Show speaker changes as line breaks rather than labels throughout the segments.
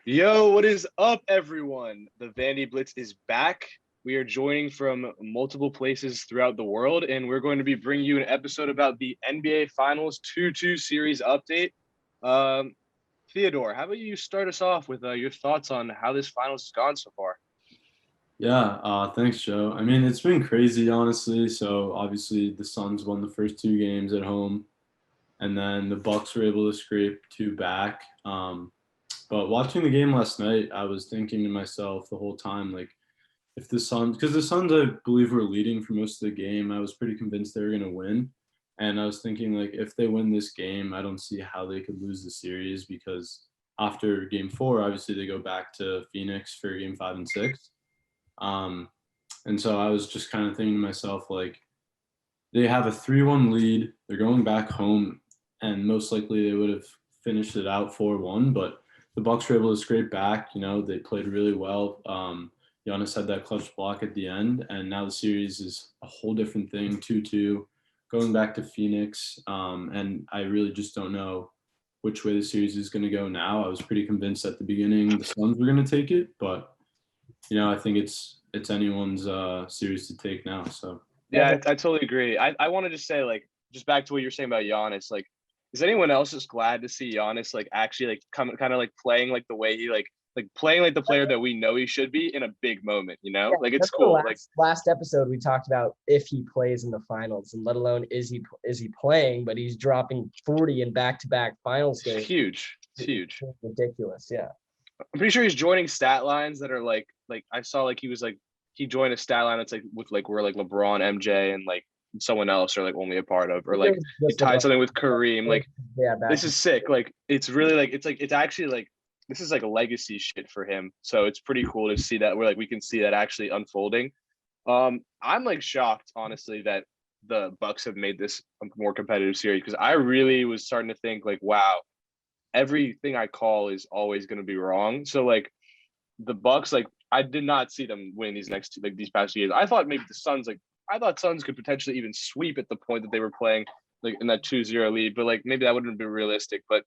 Yo, what is up, everyone? The Vandy Blitz is back. We are joining from multiple places throughout the world, and we're going to be bringing you an episode about the NBA Finals 2-2 series update. Um, Theodore, how about you start us off with your thoughts on how this finals has gone so far?
Thanks, Joe. I mean, it's been crazy, honestly. So obviously, the Suns won the first two games at home, and then the Bucks were able to scrape two back. But watching the game last night, I was thinking to myself the whole time, like, if the Suns, because the Suns, I believe, were leading for most of the game, I was pretty convinced they were going to win. And I was thinking, like, if they win this game, I don't see how they could lose the series because after game four, obviously, they go back to Phoenix for game five and six. Um, and so I was just kind of thinking to myself, like, they have a 3-1 lead. They're going back home, and most likely they would have finished it out 4-1. But the Bucks were able to scrape back. You know, they played really well. Giannis had that clutch block at the end, and now the series is a whole different thing, 2-2, going back to Phoenix. And I really just don't know which way the series is going to go now. I was pretty convinced at the beginning the Suns were going to take it, but I think it's anyone's series to take now. So
Yeah, I totally agree. I want to just say, like, just back to what you're saying about Giannis, like, is anyone else just glad to see Giannis, like, actually, like, come kind of like playing like the way he like playing like the player that we know he should be in a big moment, you know?
Yeah,
Like, it's
remember
cool. Like,
last episode we talked about if he plays in the finals, and let alone is he playing, but he's dropping 40 in back-to-back finals
it's
games.
huge. It's huge.
It's ridiculous. Yeah.
I'm pretty sure he's joining stat lines that are like I saw like he was like he joined a stat line that's like with like where like LeBron, MJ, and like someone else are like only a part of, or like he tied something with Kareem. Like,
Yeah,
this is sick. Like, it's really like it's actually like this is like a legacy shit for him. So it's pretty cool to see that we can see that actually unfolding. I'm like shocked, honestly, that the Bucks have made this a more competitive series, because I really was starting to think like, wow, everything I call is always going to be wrong. So like the Bucks, like, I did not see them win these next two, like these past years. I thought maybe the Suns, like, I thought Suns could potentially even sweep at the point that they were playing like in that 2-0 lead, but like maybe that wouldn't be realistic. But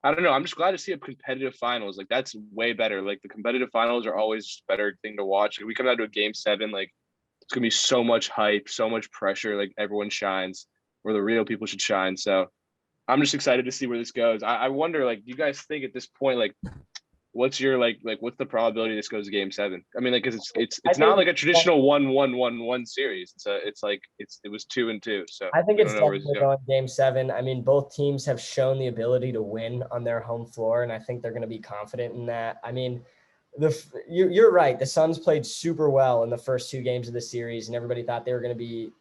I don't know. I'm just glad to see a competitive finals. Like, that's way better. Like, the competitive finals are always a better thing to watch. Like, we come down to a game seven, like, it's gonna be so much hype, so much pressure. Like, everyone shines where the real people should shine. So I'm just excited to see where this goes. I wonder, like, do you guys think at this point, like, what's your what's the probability this goes to game seven? I mean, like, because it's not like a traditional 1-1-1-1 series. It was 2-2. So
I think
I
it's
don't know where this
definitely
is
going game seven. I mean, both teams have shown the ability to win on their home floor, and I think they're going to be confident in that. I mean, you're right. The Suns played super well in the first two games of the series, and everybody thought they were going to be,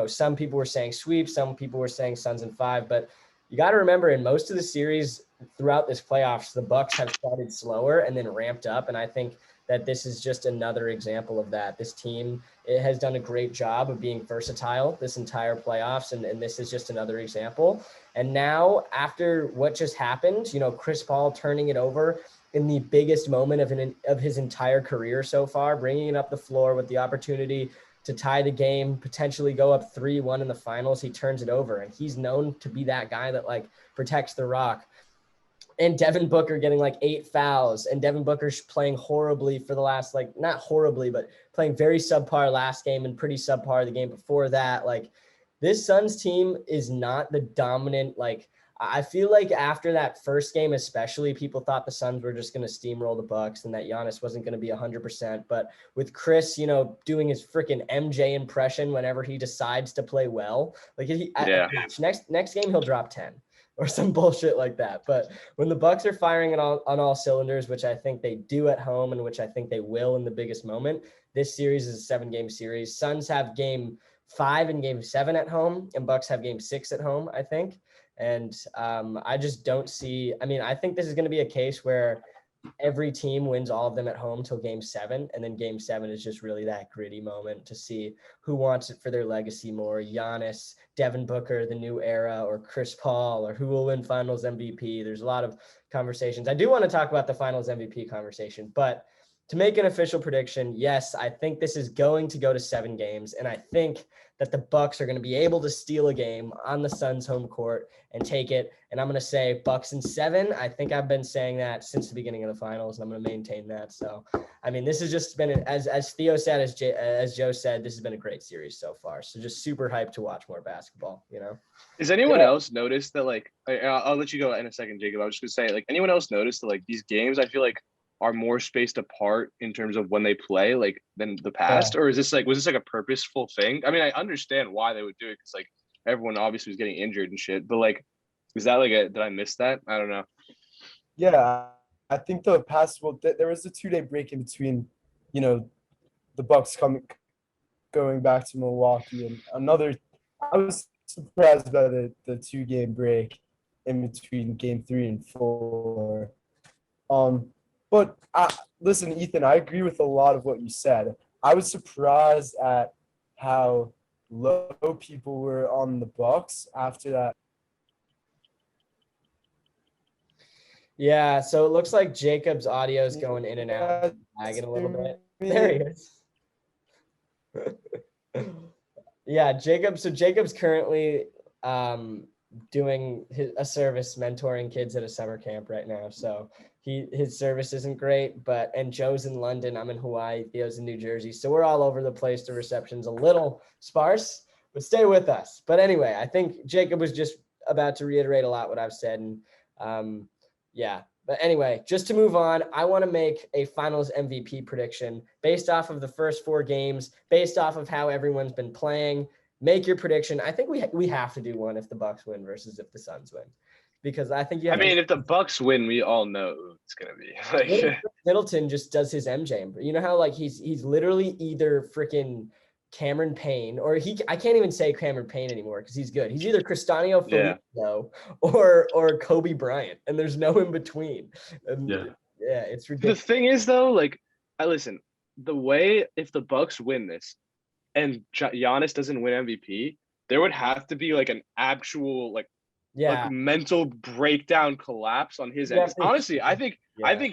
some people were saying sweep, some people were saying Suns in five, but you got to remember, in most of the series throughout this playoffs, the Bucks have started slower and then ramped up, and I think that this is just another example of that. This team, it has done a great job of being versatile this entire playoffs, and this is just another example. And now, after what just happened, Chris Paul turning it over in the biggest moment of his entire career so far, bringing it up the floor with the opportunity to tie the game, potentially go up 3-1 in the finals, he turns it over. And he's known to be that guy that, like, protects the rock. And Devin Booker getting like 8 fouls, and Devin Booker's playing horribly for the last, like, not horribly, but playing very subpar last game and pretty subpar the game before that. Like, this Suns team is not the dominant, like, I feel like after that first game, especially, people thought the Suns were just going to steamroll the Bucks and that Giannis wasn't going to be 100%. But with Chris, doing his freaking MJ impression whenever he decides to play well, like, next game he'll drop 10 or some bullshit like that. But when the Bucks are firing on all cylinders, which I think they do at home and which I think they will in the biggest moment, this series is a 7-game series. Suns have game 5 and game 7 at home, and Bucks have game 6 at home, I think. And I just don't see, I mean, I think this is going to be a case where every team wins all of them at home till game 7. And then game 7 is just really that gritty moment to see who wants it for their legacy more. Giannis, Devin Booker, the new era, or Chris Paul, or who will win finals MVP. There's a lot of conversations. I do want to talk about the finals MVP conversation, but to make an official prediction, yes, I think this is going to go to 7 games. And I think that the Bucks are going to be able to steal a game on the Suns home court and take it. And I'm going to say Bucks in 7. I think I've been saying that since the beginning of the finals, and I'm going to maintain that. So, I mean, this has just been, as Theo said, as Joe said, this has been a great series so far. So just super hyped to watch more basketball, you know?
Has anyone else noticed that, like, I'll let you go in a second, Jacob. I was just gonna say, like, anyone else noticed that, like, these games, I feel like, are more spaced apart in terms of when they play, like, than the past? Or is this like, was this like a purposeful thing? I mean, I understand why they would do it because, like, everyone obviously was getting injured and shit. But, like, is that like did I miss that? I don't know.
Yeah, I think the past, there was a 2-day break in between, you know, the Bucks going back to Milwaukee, and I was surprised by the 2-game break in between game 3 and 4. But listen, Ethan, I agree with a lot of what you said. I was surprised at how low people were on the Bucks after that.
Yeah, so it looks like Jacob's audio is going in and out, lagging a little bit. There he is. Yeah, Jacob's currently doing a service mentoring kids at a summer camp right now. So his service isn't great, and Joe's in London, I'm in Hawaii, Theo's in New Jersey. So we're all over the place. The reception's a little sparse, but stay with us. But anyway, I think Jacob was just about to reiterate a lot what I've said. And yeah, but anyway, just to move on, I want to make a finals MVP prediction based off of the first 4 games, based off of how everyone's been playing. Make your prediction. I think we have to do one if the Bucks win versus if the Suns win, because I think
if the Bucks win, we all know who it's gonna be. Like,
Middleton just does his MJ. You know how, like, he's literally either freaking Cameron Payne, or I can't even say Cameron Payne anymore because he's good. He's either Cristiano Felicio or Kobe Bryant, and there's no in between. Yeah, it's ridiculous.
The thing is, though, like, the way, if the Bucks win this and Giannis doesn't win MVP, there would have to be like an actual like mental breakdown collapse on his end. Honestly, I think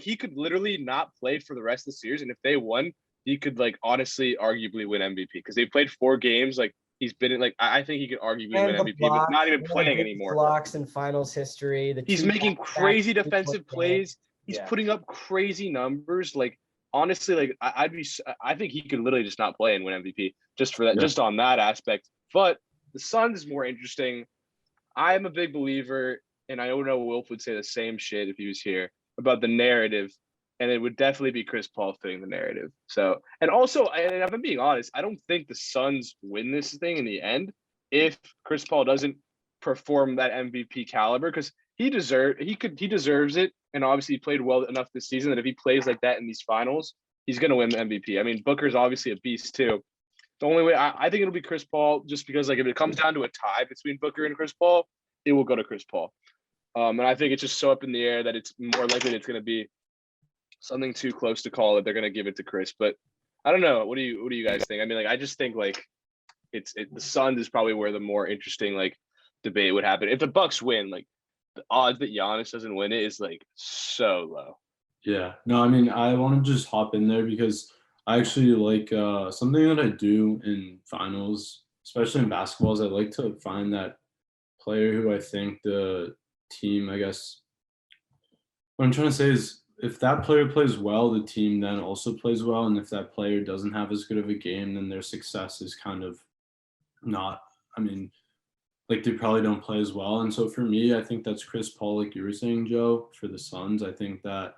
he could literally not play for the rest of the series, and if they won, he could, like, honestly arguably win MVP because they played 4 games. Like, he's been in, like, I think he could arguably win MVP, but not even playing anymore.
Blocks in finals history.
He's making crazy defensive plays. He's putting up crazy numbers. Like, honestly, like, I think he could literally just not play and win MVP just for that, just on that aspect. But the Suns is more interesting. I'm a big believer, and I don't know Wilf would say the same shit if he was here, about the narrative. And it would definitely be Chris Paul fitting the narrative. So, and also, and if I'm being honest, I don't think the Suns win this thing in the end if Chris Paul doesn't perform that MVP caliber, because he deserves it. And obviously he played well enough this season that if he plays like that in these finals, he's going to win the MVP. I mean, Booker's obviously a beast too. The only way I think it'll be Chris Paul, just because, like, if it comes down to a tie between Booker and Chris Paul, it will go to Chris Paul. And I think it's just so up in the air that it's more likely that it's going to be something too close to call that they're going to give it to Chris. But I don't know. What do you guys think? I mean, like, I just think, like, the Suns is probably where the more interesting, like, debate would happen. If the Bucks win, like, the odds that Giannis doesn't win it is, like, so low.
Yeah. No, I mean, I want to just hop in there because I actually like something that I do in finals, especially in basketball, is I like to find that player who I think the team, I guess, what I'm trying to say is, if that player plays well, the team then also plays well. And if that player doesn't have as good of a game, then their success is kind of not, I mean, like, they probably don't play as well. And so for me, I think that's Chris Paul, like you were saying, Joe, for the Suns. I think that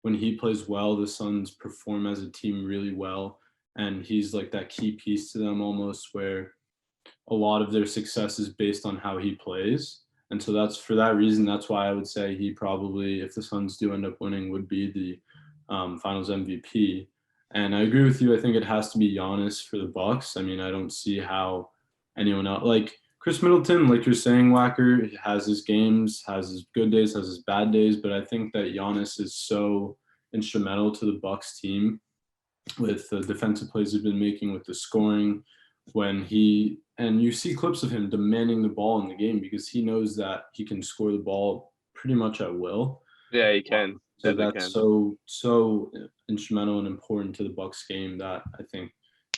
when he plays well, the Suns perform as a team really well. And he's like that key piece to them almost, where a lot of their success is based on how he plays. And so that's for that reason, that's why I would say he probably, if the Suns do end up winning, would be the finals MVP. And I agree with you. I think it has to be Giannis for the Bucks. I mean, I don't see how anyone else, like Chris Middleton, like you're saying, Wacker, has his games, has his good days, has his bad days. But I think that Giannis is so instrumental to the Bucks team with the defensive plays he's been making, with the scoring, and you see clips of him demanding the ball in the game because he knows that he can score the ball pretty much at will.
Yeah, he can.
So that's so instrumental and important to the Bucks game that I think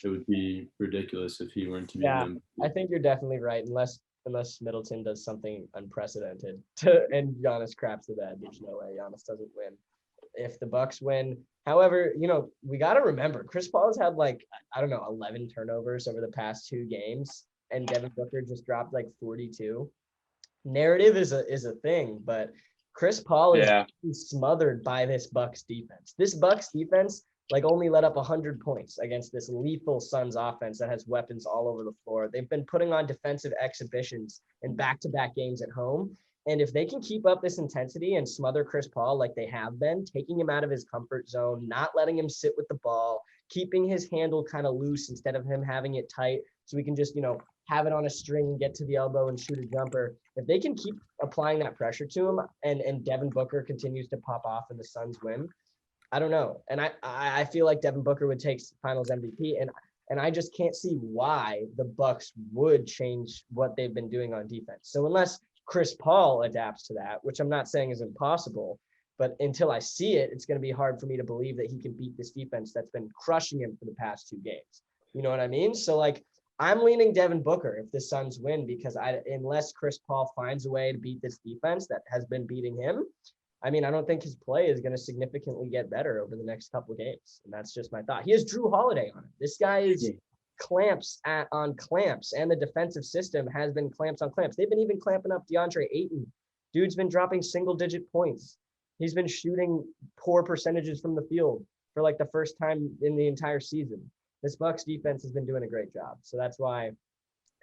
it would be ridiculous if he weren't to be
Yeah,
an
I
MVP.
think you're definitely right. Unless Middleton does something unprecedented and Giannis craps the bed, there's no way Giannis doesn't win. If the Bucks win, however, we got to remember Chris Paul has had like I don't know 11 turnovers over the past 2 games, and Devin Booker just dropped like 42. Narrative is a thing, but Chris Paul is
Yeah.
smothered by this Bucks defense. This Bucks defense like only let up 100 points against this lethal Suns offense that has weapons all over the floor. They've been putting on defensive exhibitions in back-to-back games at home. And if they can keep up this intensity and smother Chris Paul like they have been, taking him out of his comfort zone, not letting him sit with the ball, keeping his handle kind of loose instead of him having it tight so we can just, have it on a string and get to the elbow and shoot a jumper. If they can keep applying that pressure to him and Devin Booker continues to pop off and the Suns win, I don't know. And I feel like Devin Booker would take Finals MVP, and I just can't see why the Bucks would change what they've been doing on defense. So unless Chris Paul adapts to that, which I'm not saying is impossible, but until I see it, it's going to be hard for me to believe that he can beat this defense that's been crushing him for the past 2 games. You know what I mean? So like I'm leaning Devin Booker if the Suns win because unless Chris Paul finds a way to beat this defense that has been beating him, I mean, I don't think his play is going to significantly get better over the next couple of games. And that's just my thought. He has Drew Holiday on him. This guy is clamps on clamps, and the defensive system has been clamps on clamps. They've been even clamping up DeAndre Ayton. Dude's been dropping single-digit points. He's been shooting poor percentages from the field for like the first time in the entire season. This Bucks defense has been doing a great job. So that's why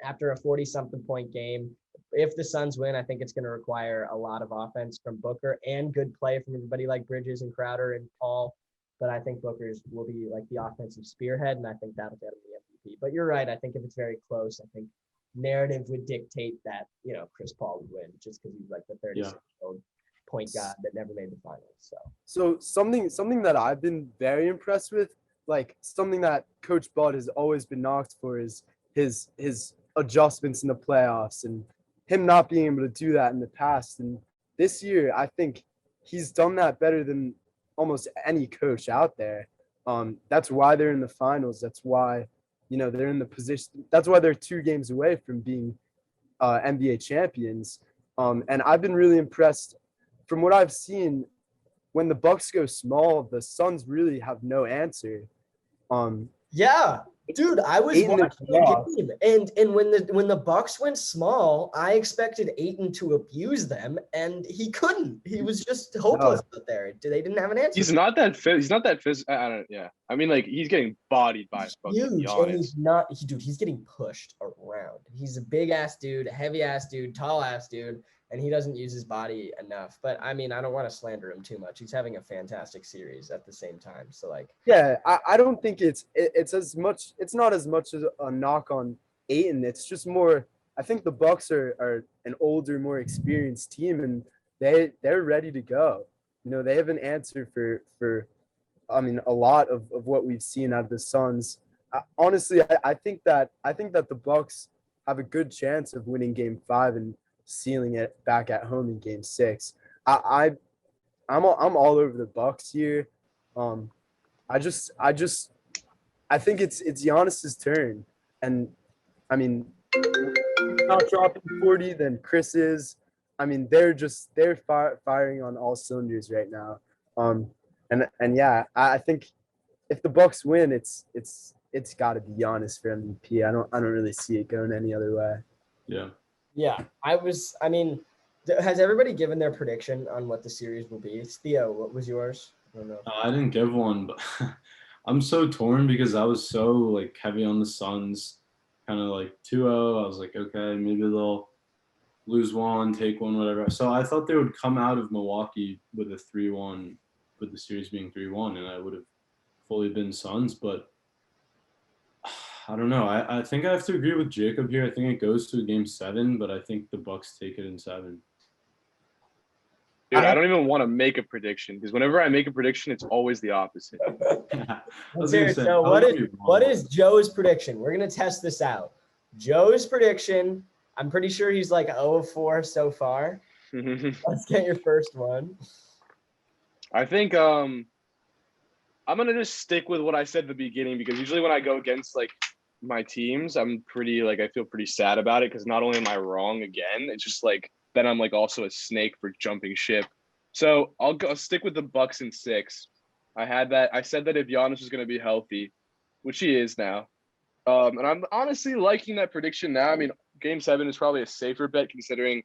after a 40-something point game, if the Suns win, I think it's going to require a lot of offense from Booker and good play from everybody like Bridges and Crowder and Paul. But I think Booker's will be like the offensive spearhead, and I think that'll get him the MVP. But you're right. I think if it's very close, I think narrative would dictate that, Chris Paul would win just because he's like the 36-year-old point guard that never made the finals.
So something that I've been very impressed with, like something that Coach Bud has always been knocked for is his adjustments in the playoffs and him not being able to do that in the past. And this year, I think he's done that better than almost any coach out there. That's why they're in the finals. That's why, they're in the position. That's why they're 2 games away from being NBA champions. And I've been really impressed from what I've seen. When the Bucks go small, the Suns really have no answer.
Yeah, dude, I was
Ayton
watching the game, and when the Bucks went small, I expected Ayton to abuse them, and he couldn't. He was just hopeless out there. They didn't have an answer.
He's not that fit. He's not that physical. I don't. Yeah. I mean, like he's getting bodied by
Huge,
Giannis.
and he's not. He's getting pushed around. He's a big ass dude, heavy ass dude, tall ass dude, and he doesn't use his body enough. But I mean, I don't want to slander him too much. He's having a fantastic series at the same time. So like,
yeah, I don't think it's as much. It's not as much as a knock on Ayton. It's just more. I think the Bucks are an older, more experienced team, and they're ready to go. They have an answer for I mean, a lot of what we've seen out of the Suns. Honestly, I think that the Bucks have a good chance of winning Game 5 and sealing it back at home in Game 6. I'm all over the Bucks here. I think it's Giannis's turn, and I mean, not dropping 40 than Chris is. I mean, they're firing on all cylinders right now. And yeah, I think if the Bucks win, it's got to be Giannis for MVP. I don't really see it going any other way.
Yeah.
yeah, I mean, has everybody given their prediction on what the series will be? Theo, what was yours? I don't know.
I didn't give one, but I'm so torn because I was so like heavy on the Suns, kind of like 2-0. I was like, okay, maybe they'll lose one, take one, whatever. So I thought they would come out of Milwaukee with a 3-1, with the series being 3-1, and I would have fully been Suns. But I don't know. I think I have to agree with Jacob here. I think it goes to Game 7, but I think the Bucks take it in 7.
Dude, I don't even want to make a prediction because whenever I make a prediction, it's always the opposite.
So what is Joe's prediction? We're gonna test this out. Joe's prediction. I'm pretty sure he's like 0-4 so far. Let's get your first one.
I think I'm gonna just stick with what I said at the beginning because usually when I go against like my teams, I'm pretty like I feel pretty sad about it because not only am I wrong again, it's just like then I'm like also a snake for jumping ship. So I'll stick with the Bucks in 6. I said that if Giannis was gonna be healthy, which he is now. And I'm honestly liking that prediction now. I mean, Game 7 is probably a safer bet considering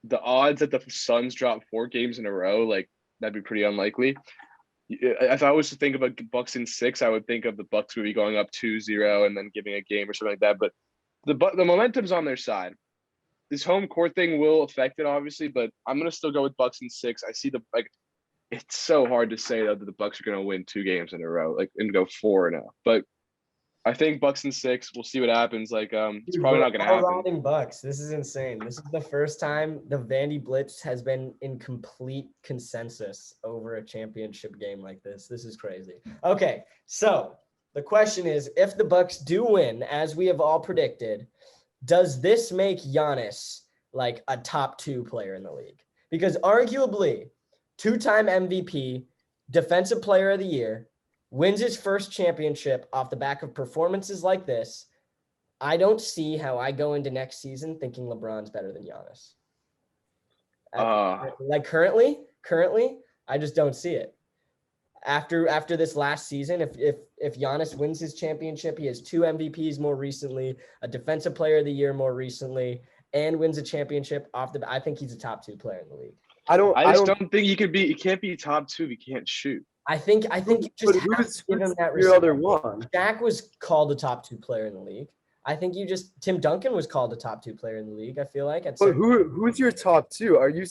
the odds that the Suns drop 4 games in a row. Like that'd be pretty unlikely. If I was to think of a Bucks in 6, I would think of the Bucks would be going up 2-0 and then giving a game or something like that. But the momentum's on their side. This home court thing will affect it, obviously, but I'm gonna still go with Bucks in 6. I see it's so hard to say that the Bucks are gonna win 2 games in a row, like and go 4-0. But I think Bucks in 6. We'll see what happens. It's probably not gonna happen.
Riding Bucks. This is insane. This is the first time the Vandy Blitz has been in complete consensus over a championship game like this. This is crazy. Okay, so the question is, if the Bucks do win, as we have all predicted, does this make Giannis like a top 2 player in the league? Because arguably, 2-time MVP, Defensive Player of the Year, wins his first championship off the back of performances like this. I don't see how I go into next season thinking LeBron's better than Giannis. Like currently, I just don't see it. After this last season, if Giannis wins his championship, he has 2 MVPs more recently, a Defensive Player of the Year more recently, and wins a championship I think he's a top 2 player in the league.
I just don't think he can't be top 2 if he can't shoot.
I think you just have to give him that respect.
Your other one.
Shaq was called a top 2 player in the league. I think Tim Duncan was called a top 2 player in the league. I feel like.
But who's your top 2? Are you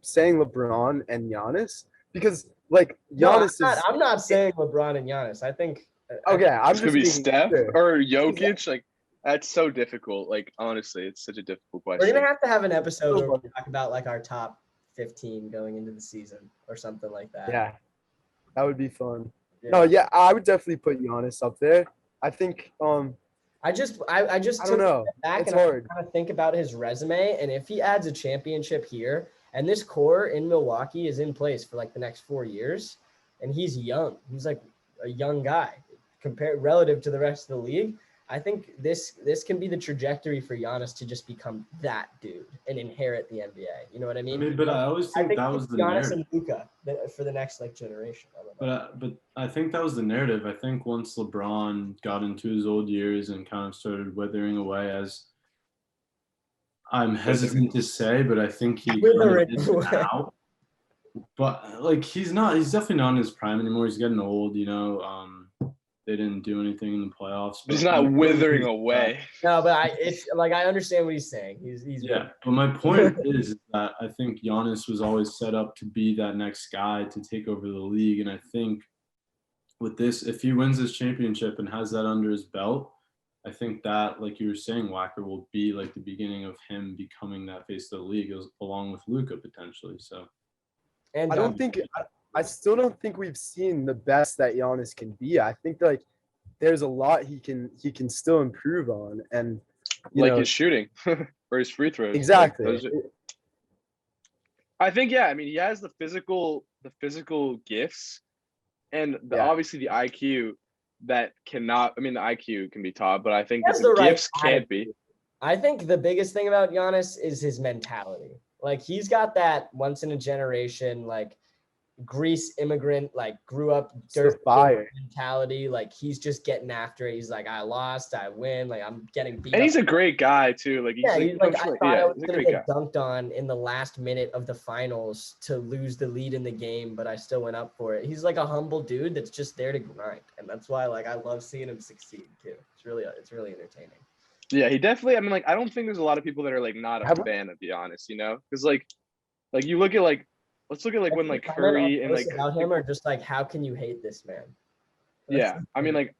saying LeBron and Giannis? Because like Giannis
I'm not saying LeBron and Giannis. I think.
Okay, I'm just
could be Steph
sure.
or Jokic. Like that's so difficult. Like honestly, it's such a difficult question.
We're gonna have to have an episode where we talk about like our top 15 going into the season or something like that.
Yeah, that would be fun.
Yeah.
No, yeah, I would definitely put Giannis up there. I think.
I just
I don't know.
Back
It's
and
hard.
I kind of think about his resume, and if he adds a championship here, and this core in Milwaukee is in place for like the next 4 years, and he's young, he's like a young guy compared relative to the rest of the league. I think this can be the trajectory for Giannis to just become that dude and inherit the NBA. You know what I mean?
But I always think that was the
Giannis
narrative.
and Luka for the next like generation. I don't know.
But I think that was the narrative. I think once LeBron got into his old years and kind of started withering away, as I'm hesitant to say, but I think he kind of is now. But like he's definitely not in his prime anymore. He's getting old, you know. They didn't do anything in the playoffs.
But he's not withering away.
No, but I understand what he's saying. He's
yeah. But my point is that I think Giannis was always set up to be that next guy to take over the league, and I think with this, if he wins this championship and has that under his belt, I think that, like you were saying, Wacker will be like the beginning of him becoming that face of the league, along with Luka potentially. So,
and
I still don't think we've seen the best that Giannis can be. I think like there's a lot he can still improve on, and
his shooting or his free throws.
Exactly.
I think I mean he has the physical gifts, and obviously the IQ that cannot. I mean the IQ can be taught, but I think the gifts can't be.
I think the biggest thing about Giannis is his mentality. Like he's got that once in a generation like Greece immigrant, like grew up dirt mentality. Like he's just getting after it. He's like, I lost, I win. Like I'm getting beat.
And he's a great guy too. Like
he's like I thought I was gonna get dunked on in the last minute of the finals to lose the lead in the game, but I still went up for it. He's like a humble dude that's just there to grind, and that's why like I love seeing him succeed too. It's really entertaining. Yeah,
he definitely. I mean, like I don't think there's a lot of people that are like not a fan, to be honest. You know, because like you look at like. Let's look at like when like Curry and like
about him or just like how can you hate this man?
I mean like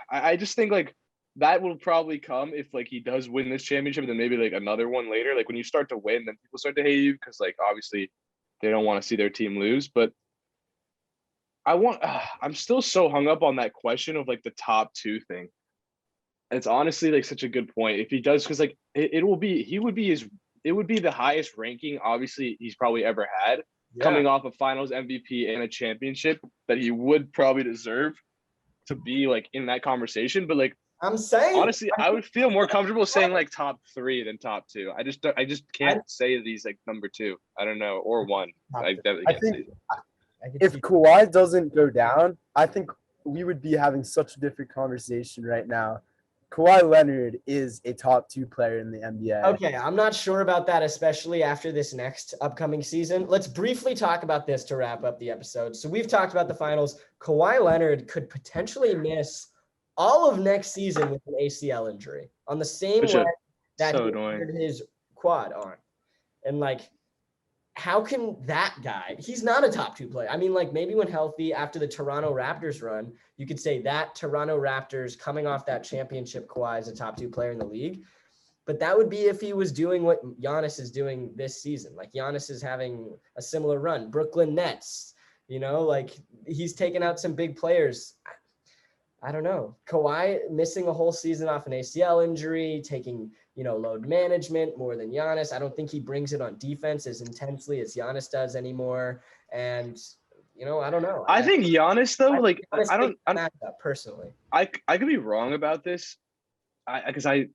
I just think like that will probably come if like he does win this championship and then maybe like another one later. Like when you start to win, then people start to hate you because like obviously they don't want to see their team lose. But I'm still so hung up on that question of like the top 2 thing. It's honestly like such a good point. If he does, because like it would be the highest ranking obviously he's probably ever had. coming off a Finals MVP and a championship, that he would probably deserve to be like in that conversation. But like,
I'm saying,
honestly, I would feel more comfortable saying like top 3 than top 2. I just can't say these like number 2. I don't know, or 1. I definitely can't say.
If Kawhi doesn't go down, I think we would be having such a different conversation right now. Kawhi Leonard is a top 2 player in the NBA.
Okay, I'm not sure about that, especially after this next upcoming season. Let's briefly talk about this to wrap up the episode. So we've talked about the finals. Kawhi Leonard could potentially miss all of next season with an ACL injury on the same leg that he injured his quad on. And like, how can that guy, he's not a top 2 player. I mean, like maybe when healthy after the Toronto Raptors run, you could say that Toronto Raptors coming off that championship, Kawhi is a top 2 player in the league. But that would be if he was doing what Giannis is doing this season. Like Giannis is having a similar run. Brooklyn Nets, like he's taken out some big players. I don't know. Kawhi missing a whole season off an ACL injury, taking, load management more than Giannis. I don't think he brings it on defense as intensely as Giannis does anymore. And, I don't know.
I think Giannis though,
I don't personally.
I could be wrong about this. Because I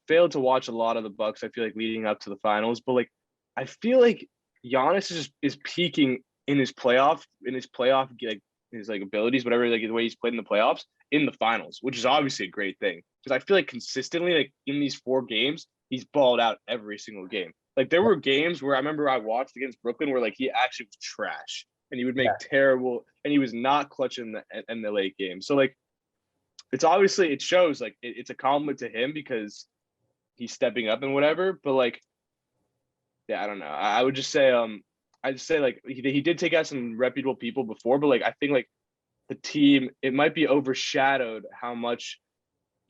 failed to watch a lot of the Bucks. I feel like leading up to the finals, but like I feel like Giannis is peaking in his playoff like his like abilities, whatever, like the way he's played in the playoffs in the finals, which is obviously a great thing because I feel like consistently like in these 4 games he's balled out every single game. Like there were games where I remember I watched against Brooklyn where like he actually was trash and he would make terrible and he was not clutch in the late game. So like. It's obviously, it shows like it's a compliment to him because he's stepping up and whatever. But like, yeah, I don't know. I would just say, I'd say like he did take out some reputable people before, but like I think like the team, it might be overshadowed how much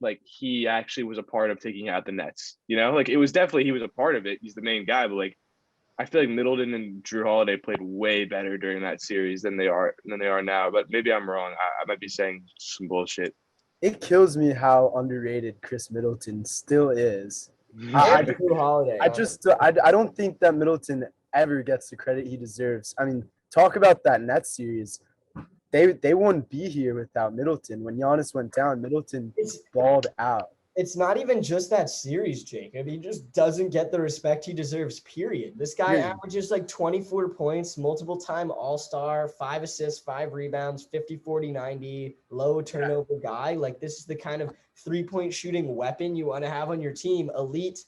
like he actually was a part of taking out the Nets. Like it was definitely he was a part of it. He's the main guy, but like I feel like Middleton and Drew Holiday played way better during that series than they are now. But maybe I'm wrong. I might be saying some bullshit.
It kills me how underrated Chris Middleton still is. I don't think that Middleton ever gets the credit he deserves. I mean, talk about that Nets series. They wouldn't be here without Middleton. When Giannis went down, Middleton balled out.
It's not even just that series, Jacob. He just doesn't get the respect he deserves, period. This guy averages like 24 points, multiple-time All-Star, 5 assists, 5 rebounds, 50, 40, 90, low turnover guy. Like this is the kind of three-point shooting weapon you want to have on your team, elite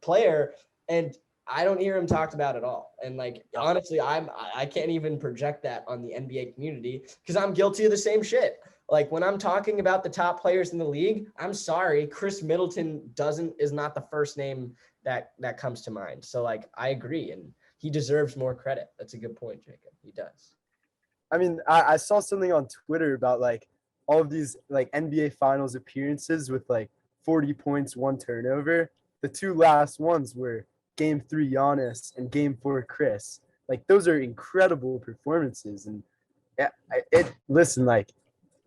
player, and I don't hear him talked about at all. And like, honestly, I can't even project that on the NBA community because I'm guilty of the same shit. Like when I'm talking about the top players in the league, I'm sorry, Chris Middleton is not the first name that comes to mind. So like, I agree. And he deserves more credit. That's a good point, Jacob. He does.
I mean, I saw something on Twitter about like all of these like NBA finals appearances with like 40 points, 1 turnover. The 2 last ones were Game 3 Giannis and Game 4 Chris. Like those are incredible performances. And listen, like,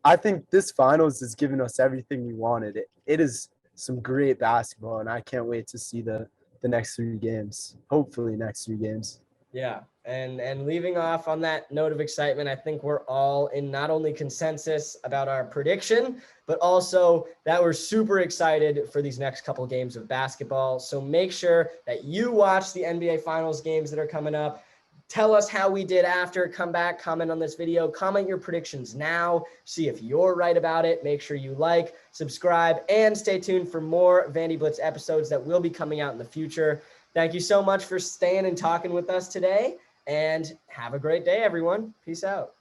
I think this finals has given us everything we wanted. It is some great basketball, and I can't wait to see the next 3 games. Hopefully next 3 games.
Yeah, and leaving off on that note of excitement, I think we're all in not only consensus about our prediction, but also that we're super excited for these next couple games of basketball. So make sure that you watch the NBA Finals games that are coming up. Tell us how we did after. Come back, comment on this video, comment your predictions now, see if you're right about it. Make sure you like, subscribe, and stay tuned for more Vandy Blitz episodes that will be coming out in the future. Thank you so much for staying and talking with us today, and have a great day, everyone. Peace out.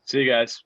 See you guys.